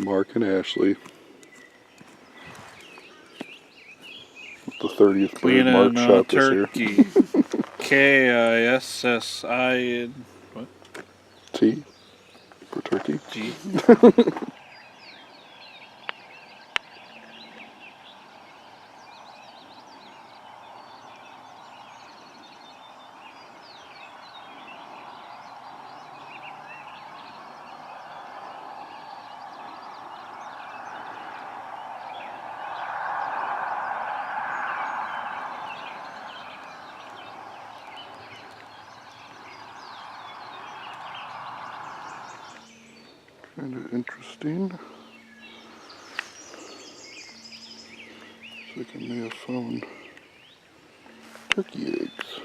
Mark and Ashley. With the 30th bird Mark shot this year. Kissi. What? T for turkey. G. Kind of interesting. Looks like I may have found turkey eggs.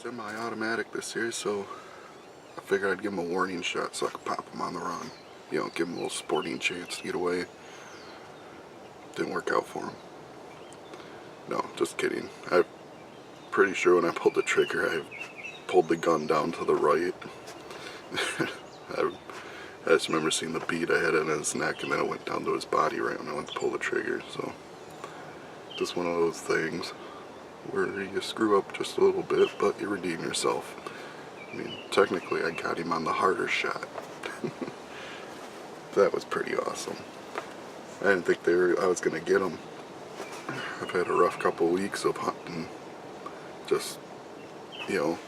semi-automatic this year, so I figured I'd give him a warning shot so I could pop him on the run. You know, give him a little sporting chance to get away. Didn't work out for him. No, just kidding. I'm pretty sure when I pulled the trigger, I pulled the gun down to the right. I just remember seeing the bead I had in his neck, and then it went down to his body right when I went to pull the trigger. So, just one of those things where you screw up just a little bit, but you redeem yourself. I mean, technically I got him on the harder shot. That was pretty awesome. I didn't think I was going to get him. I've had a rough couple weeks of hunting. Just, you know,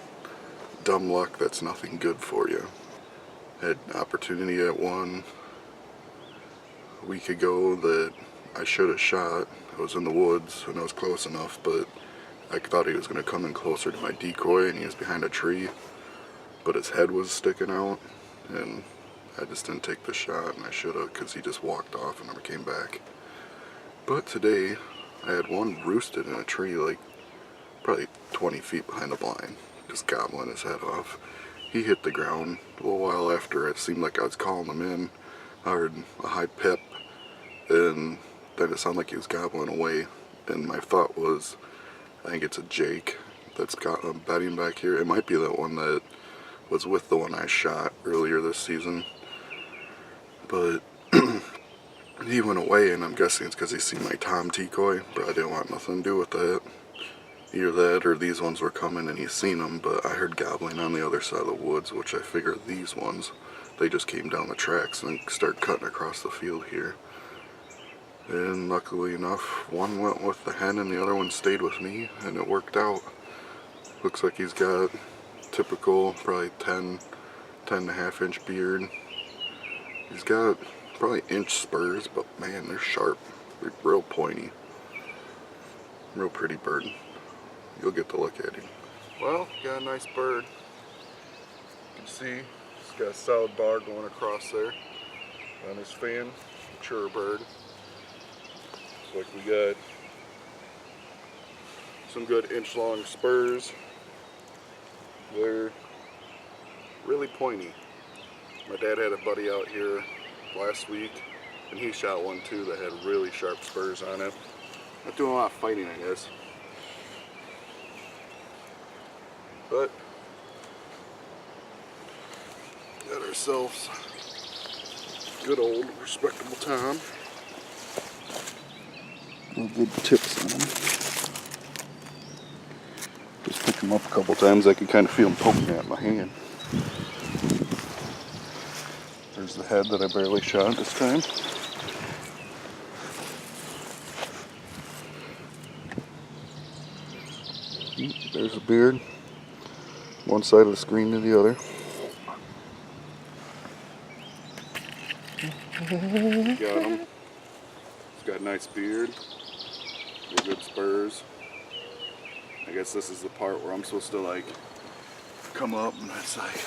dumb luck that's nothing good for you. Had an opportunity at one a week ago that I should have shot. I was in the woods and I was close enough, but I thought he was going to come in closer to my decoy, and he was behind a tree, but his head was sticking out, and I just didn't take the shot, and I should have, because he just walked off and never came back. But today, I had one roosted in a tree, like, probably 20 feet behind the blind, just gobbling his head off. He hit the ground a little while after it seemed like I was calling him in. I heard a high pip, and then it sounded like he was gobbling away, and my thought was, I think it's a Jake that's got a bedding back here. It might be that one that was with the one I shot earlier this season. But he went away, and I'm guessing it's because he seen my Tom decoy, but I didn't want nothing to do with that. Either that or these ones were coming and he's seen them, but I heard gobbling on the other side of the woods, which I figured these ones, they just came down the tracks and started cutting across the field here. And luckily enough, one went with the hen and the other one stayed with me, and it worked out. Looks like he's got typical, probably 10.5 inch beard. He's got probably inch spurs, but man, they're sharp. They're real pointy. Real pretty bird. You'll get to look at him. Well, got a nice bird. You can see he's got a solid bar going across there on his fan. Mature bird. Looks like we got some good inch-long spurs. They're really pointy. My dad had a buddy out here last week, and he shot one too that had really sharp spurs on it. Not doing a lot of fighting, I guess. But got ourselves good old respectable Tom. Good tips on him. Just pick him up a couple times. I could kind of feel him poking at my hand. There's the head that I barely shot this time. There's a beard. One side of the screen to the other. Got him. He's got a nice beard. Good spurs. I guess this is the part where I'm supposed to like come up and it's like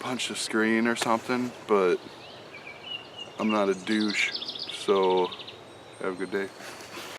punch the screen or something, but I'm not a douche, so have a good day.